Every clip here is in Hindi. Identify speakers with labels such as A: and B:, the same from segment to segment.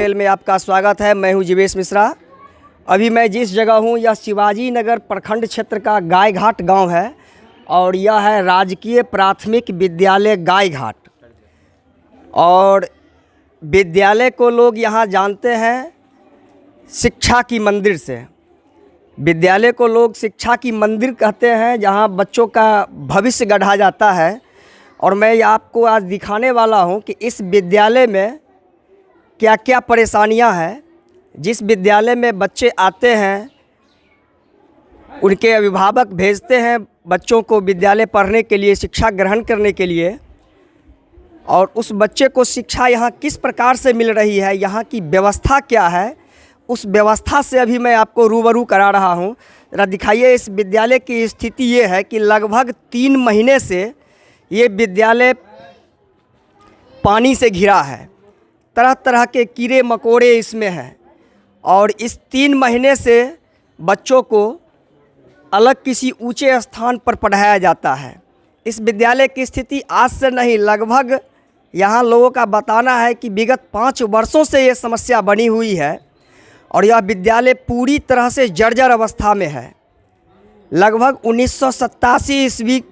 A: चैनल में आपका स्वागत है। मैं हूं जीवेश मिश्रा। अभी मैं जिस जगह हूं यह शिवाजी नगर प्रखंड क्षेत्र का गायघाट गांव है और यह है राजकीय प्राथमिक विद्यालय गायघाट। और विद्यालय को लोग यहां जानते हैं शिक्षा की मंदिर से। विद्यालय को लोग शिक्षा की मंदिर कहते हैं, जहां बच्चों का भविष्य गढ़ा जाता है। और मैं आपको आज दिखाने वाला हूं कि इस विद्यालय में क्या क्या परेशानियां हैं। जिस विद्यालय में बच्चे आते हैं, उनके अभिभावक भेजते हैं बच्चों को विद्यालय पढ़ने के लिए, शिक्षा ग्रहण करने के लिए, और उस बच्चे को शिक्षा यहाँ किस प्रकार से मिल रही है, यहाँ की व्यवस्था क्या है, उस व्यवस्था से अभी मैं आपको रूबरू करा रहा हूँ। ज़रा दिखाइए। इस विद्यालय की स्थिति ये है कि लगभग 3 महीने से ये विद्यालय पानी से घिरा है। तरह तरह के कीड़े मकोड़े इसमें हैं और इस 3 महीने से बच्चों को अलग किसी ऊंचे स्थान पर पढ़ाया जाता है। इस विद्यालय की स्थिति आज से नहीं, लगभग यहाँ लोगों का बताना है कि विगत 5 वर्षों से ये समस्या बनी हुई है और यह विद्यालय पूरी तरह से जर्जर अवस्था में है। लगभग 1987 ईस्वी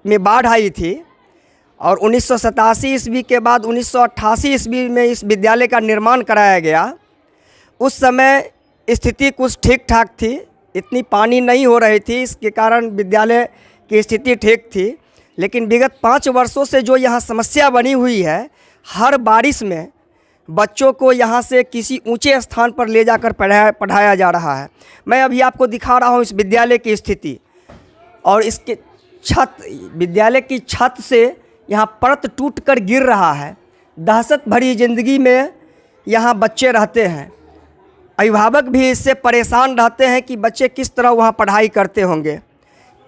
A: में बाढ़ आई थी और 1987 ईस्वी के बाद 1988 ईस्वी में इस विद्यालय का निर्माण कराया गया। उस समय स्थिति कुछ ठीक ठाक थी, इतनी पानी नहीं हो रही थी, इसके कारण विद्यालय की स्थिति ठीक थी। लेकिन विगत 5 वर्षों से जो यहाँ समस्या बनी हुई है, हर बारिश में बच्चों को यहाँ से किसी ऊंचे स्थान पर ले जाकर पढ़ाया जा रहा है। मैं अभी आपको दिखा रहा हूँ इस विद्यालय की स्थिति। और इसके विद्यालय की छत से यहाँ परत टूटकर गिर रहा है। दहशत भरी ज़िंदगी में यहाँ बच्चे रहते हैं। अभिभावक भी इससे परेशान रहते हैं कि बच्चे किस तरह वहाँ पढ़ाई करते होंगे।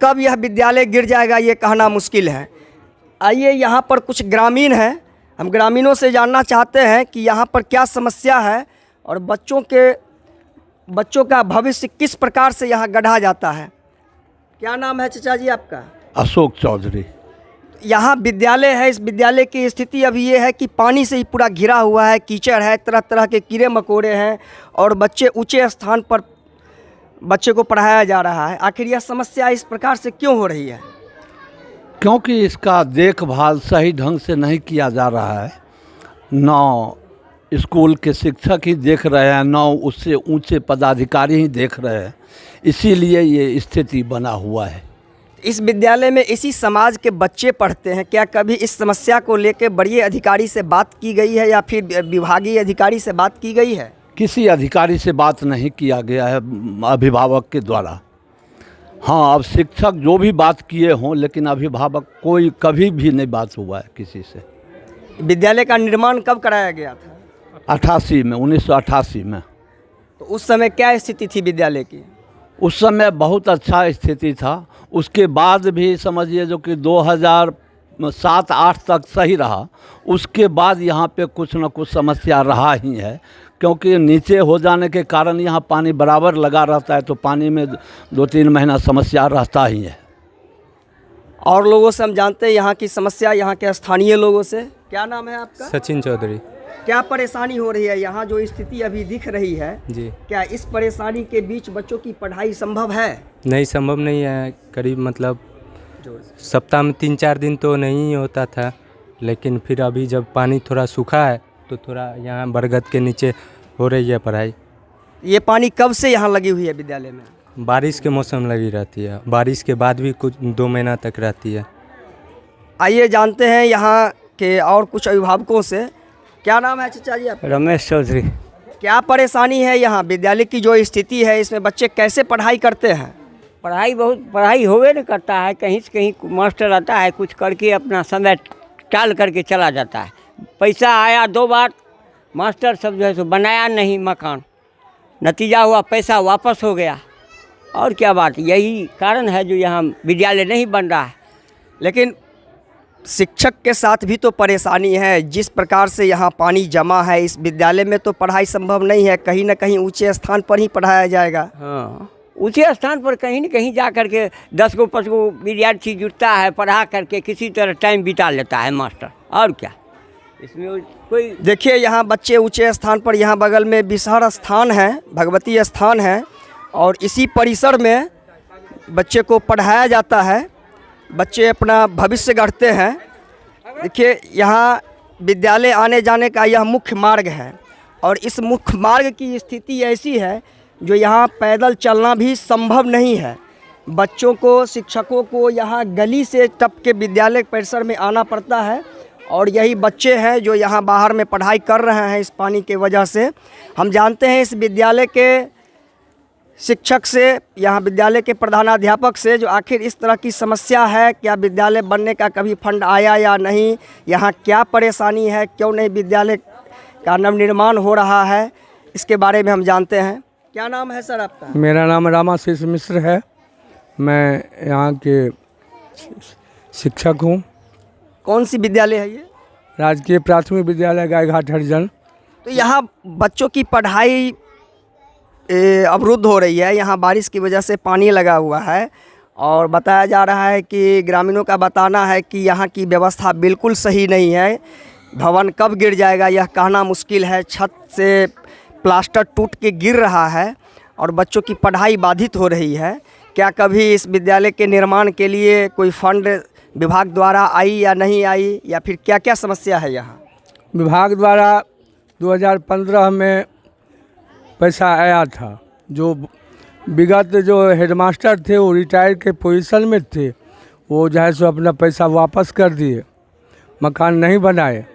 A: कब यह विद्यालय गिर जाएगा ये कहना मुश्किल है। आइए, यहाँ पर कुछ ग्रामीण हैं, हम ग्रामीणों से जानना चाहते हैं कि यहाँ पर क्या समस्या है और बच्चों का भविष्य किस प्रकार से यहाँ गढ़ा जाता है। क्या नाम है चाचा जी आपका?
B: अशोक चौधरी।
A: यहाँ विद्यालय है, इस विद्यालय की स्थिति अभी ये है कि पानी से ही पूरा घिरा हुआ है, कीचड़ है, तरह तरह के कीड़े मकोड़े हैं और बच्चे ऊंचे स्थान पर बच्चे को पढ़ाया जा रहा है। आखिर यह समस्या इस प्रकार से क्यों हो रही है?
B: क्योंकि इसका देखभाल सही ढंग से नहीं किया जा रहा है। न स्कूल के शिक्षक ही देख रहे हैं, न उससे ऊंचे पदाधिकारी ही देख रहे हैं, इसीलिए ये स्थिति बना हुआ है।
A: इस विद्यालय में इसी समाज के बच्चे पढ़ते हैं। क्या कभी इस समस्या को लेकर बड़े अधिकारी से बात की गई है या फिर विभागीय अधिकारी से बात की गई है?
B: किसी अधिकारी से बात नहीं किया गया है अभिभावक के द्वारा। हाँ, अब शिक्षक जो भी बात किए हों, लेकिन अभिभावक कोई कभी भी नहीं बात हुआ है किसी से।
A: विद्यालय का निर्माण कब कराया गया था?
B: 1988 में।
A: तो उस समय क्या स्थिति थी विद्यालय की?
B: उस समय बहुत अच्छा स्थिति था। उसके बाद भी समझिए जो कि 2007-8 तक सही रहा। उसके बाद यहाँ पे कुछ न कुछ समस्या रहा ही है, क्योंकि नीचे हो जाने के कारण यहाँ पानी बराबर लगा रहता है, तो पानी में 2-3 महीना समस्या रहता ही है।
A: और लोगों से हम जानते हैं यहाँ की समस्या, यहाँ के स्थानीय लोगों से। क्या नाम है आपका?
C: सचिन चौधरी।
A: क्या परेशानी हो रही है यहाँ जो स्थिति अभी दिख रही है
C: जी? क्या
A: इस परेशानी के बीच बच्चों की पढ़ाई संभव है?
C: नहीं, संभव नहीं है। करीब मतलब सप्ताह में 3-4 दिन तो नहीं होता था, लेकिन फिर अभी जब पानी थोड़ा सूखा है तो थोड़ा यहाँ बरगद के नीचे हो रही है पढ़ाई।
A: ये पानी कब से यहाँ लगी हुई है विद्यालय में?
C: बारिश के मौसम लगी रहती है, बारिश के बाद भी कुछ 2 महीना तक रहती है।
A: आइए जानते हैं यहाँ के और कुछ अभिभावकों से। क्या नाम है चाचा जी आपका?
D: रमेश चौधरी।
A: क्या परेशानी है यहाँ विद्यालय की जो स्थिति है, इसमें बच्चे कैसे पढ़ाई करते हैं?
D: पढ़ाई होवे नहीं करता है। कहीं से कहीं मास्टर आता है, कुछ करके अपना समय टाल करके चला जाता है। पैसा आया 2 बार, मास्टर सब जो है सो बनाया नहीं मकान, नतीजा हुआ पैसा वापस हो गया। और क्या बात, यही कारण है जो यहाँ विद्यालय नहीं बन रहा है।
A: लेकिन शिक्षक के साथ भी तो परेशानी है। जिस प्रकार से यहाँ पानी जमा है, इस विद्यालय में तो पढ़ाई संभव नहीं है। कहीं ना कहीं ऊंचे स्थान पर ही पढ़ाया जाएगा।
D: हाँ, ऊंचे स्थान पर कहीं न कहीं जा कर के 10 को 5 को विद्यार्थी जुटता है, पढ़ा करके किसी तरह टाइम बिता लेता है मास्टर। और क्या, इसमें कोई
A: देखिए यहाँ बच्चे ऊंचे स्थान पर, यहाँ बगल में विषहर स्थान है, भगवती स्थान है, और इसी परिसर में बच्चे को पढ़ाया जाता है। बच्चे अपना भविष्य गढ़ते हैं। देखिए यहाँ विद्यालय आने जाने का यह मुख्य मार्ग है, और इस मुख्य मार्ग की स्थिति ऐसी है जो यहाँ पैदल चलना भी संभव नहीं है। बच्चों को, शिक्षकों को यहाँ गली से टप के विद्यालय परिसर में आना पड़ता है, और यही बच्चे हैं जो यहाँ बाहर में पढ़ाई कर रहे हैं इस पानी के वजह से। हम जानते हैं इस विद्यालय के शिक्षक से, यहाँ विद्यालय के प्रधानाध्यापक से, जो आखिर इस तरह की समस्या है, क्या विद्यालय बनने का कभी फंड आया या नहीं, यहाँ क्या परेशानी है, क्यों नहीं विद्यालय का नवनिर्माण हो रहा है, इसके बारे में हम जानते हैं। क्या नाम है सर आपका?
E: मेरा नाम रामाशीष मिश्र है। मैं यहाँ के शिक्षक हूँ।
A: कौन सी विद्यालय है ये?
E: राजकीय प्राथमिक विद्यालय गायघाट हरिजन।
A: तो यहाँ बच्चों की पढ़ाई अवरुद्ध हो रही है, यहाँ बारिश की वजह से पानी लगा हुआ है, और बताया जा रहा है कि ग्रामीणों का बताना है कि यहाँ की व्यवस्था बिल्कुल सही नहीं है। भवन कब गिर जाएगा यह कहना मुश्किल है। छत से प्लास्टर टूट के गिर रहा है और बच्चों की पढ़ाई बाधित हो रही है। क्या कभी इस विद्यालय के निर्माण के लिए कोई फंड विभाग द्वारा आई या नहीं आई, या फिर क्या क्या समस्या है यहाँ?
E: विभाग द्वारा 2015 में पैसा आया था। जो विगत जो हेडमास्टर थे वो रिटायर के पोजीशन में थे, वो जो है सो अपना पैसा वापस कर दिए, मकान नहीं बनाए।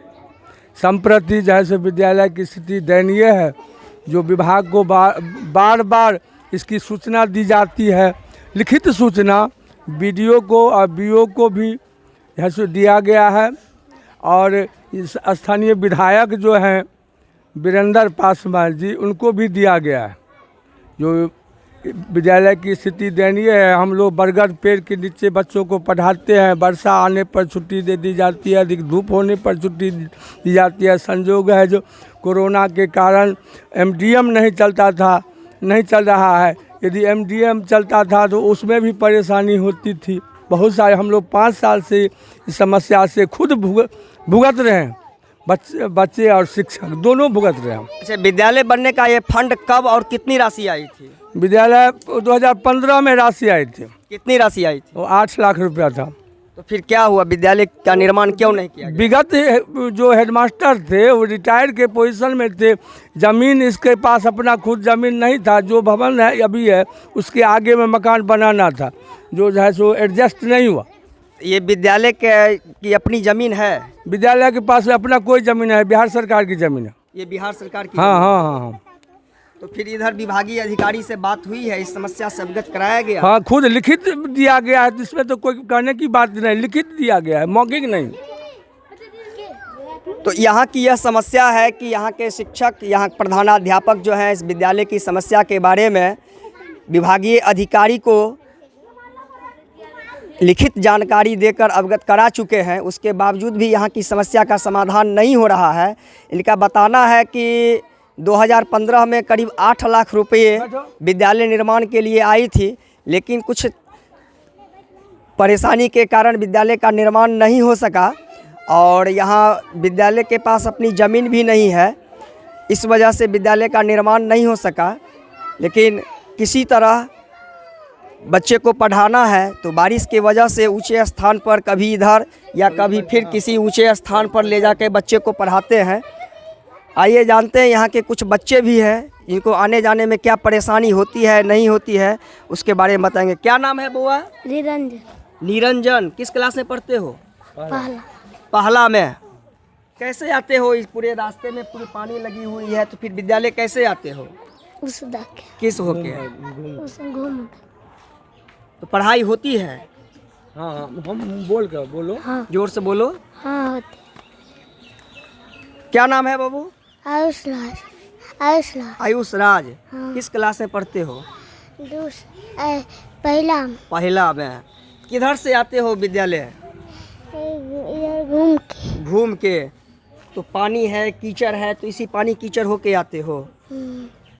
E: संप्रति जो है सो विद्यालय की स्थिति दयनीय है। जो विभाग को बार बार इसकी सूचना दी जाती है, लिखित सूचना बीडीओ को और बीओ को भी जो है सो दिया गया है, और इस स्थानीय विधायक जो हैं वीरेंद्र पासवान जी, उनको भी दिया गया है। जो विद्यालय की स्थिति दयनीय है। हम लोग बरगद पेड़ के नीचे बच्चों को पढ़ाते हैं। वर्षा आने पर छुट्टी दे दी जाती है, अधिक धूप होने पर छुट्टी दी जाती है। संयोग है जो कोरोना के कारण एमडीएम नहीं चलता था, नहीं चल रहा है। यदि एमडीएम चलता था तो उसमें भी परेशानी होती थी। बहुत सारे हम लोग 5 साल से इस समस्या से खुद भुगत रहे हैं। बच्चे और शिक्षक दोनों भुगत रहे हैं।
A: अच्छा, विद्यालय बनने का ये फंड कब और कितनी राशि आई थी?
E: विद्यालय 2015 में राशि आई थी।
A: कितनी राशि आई थी?
E: वो 8 लाख रुपया था।
A: तो फिर क्या हुआ, विद्यालय का निर्माण क्यों नहीं किया गया?
E: विगत जो हेडमास्टर थे वो रिटायर के पोजीशन में थे। ज़मीन इसके पास अपना खुद ज़मीन नहीं था। जो भवन है अभी है उसके आगे में मकान बनाना था, जो है सो एडजस्ट नहीं हुआ।
A: ये विद्यालय की अपनी ज़मीन है?
E: विद्यालय के पास अपना कोई ज़मीन है, बिहार सरकार की ज़मीन है।
A: ये बिहार सरकार की?
E: हाँ हाँ हाँ हाँ।
A: तो फिर इधर विभागीय अधिकारी से बात हुई है, इस समस्या से अवगत कराया गया?
E: हाँ, खुद लिखित दिया गया है। इसमें तो कोई कहने की बात नहीं, लिखित दिया गया है, मौखिक नहीं।
A: तो यहाँ की यह समस्या है कि यहाँ के शिक्षक, यहाँ प्रधानाध्यापक जो हैं, इस विद्यालय की समस्या के बारे में विभागीय अधिकारी को लिखित जानकारी देकर अवगत करा चुके हैं। उसके बावजूद भी यहाँ की समस्या का समाधान नहीं हो रहा है। इनका बताना है कि 2015 में करीब 8 लाख रुपये विद्यालय निर्माण के लिए आई थी, लेकिन कुछ परेशानी के कारण विद्यालय का निर्माण नहीं हो सका, और यहाँ विद्यालय के पास अपनी ज़मीन भी नहीं है। इस वजह से विद्यालय का निर्माण नहीं हो सका। लेकिन किसी तरह बच्चे को पढ़ाना है, तो बारिश की वजह से ऊंचे स्थान पर, कभी इधर या कभी फिर किसी ऊंचे स्थान पर ले जाके बच्चे को पढ़ाते हैं। आइए जानते हैं यहाँ के कुछ बच्चे भी हैं, जिनको आने जाने में क्या परेशानी होती है, नहीं होती है, उसके बारे में बताएंगे। क्या नाम है बुआ?
F: निरंजन।
A: निरंजन। किस क्लास में पढ़ते हो?
F: पहला।
A: पहला में। कैसे आते हो? इस पूरे रास्ते में पूरी पानी लगी हुई है, तो फिर विद्यालय कैसे आते हो?
F: उस के
A: किस होके?
F: घूम।
A: तो पढ़ाई होती है?
E: हाँ, हम बोलो।
F: हाँ
A: जोर से बोलो।
F: हाँ होती।
A: क्या नाम है बाबू?
F: आयुष राज।
A: आयुष राज।
F: हाँ।
A: किस क्लास में पढ़ते हो?
F: पहला।
A: पहला में। किधर से आते हो विद्यालय?
F: घूम के।
A: तो पानी है, कीचड़ है, तो इसी पानी कीचड़ होके आते हो?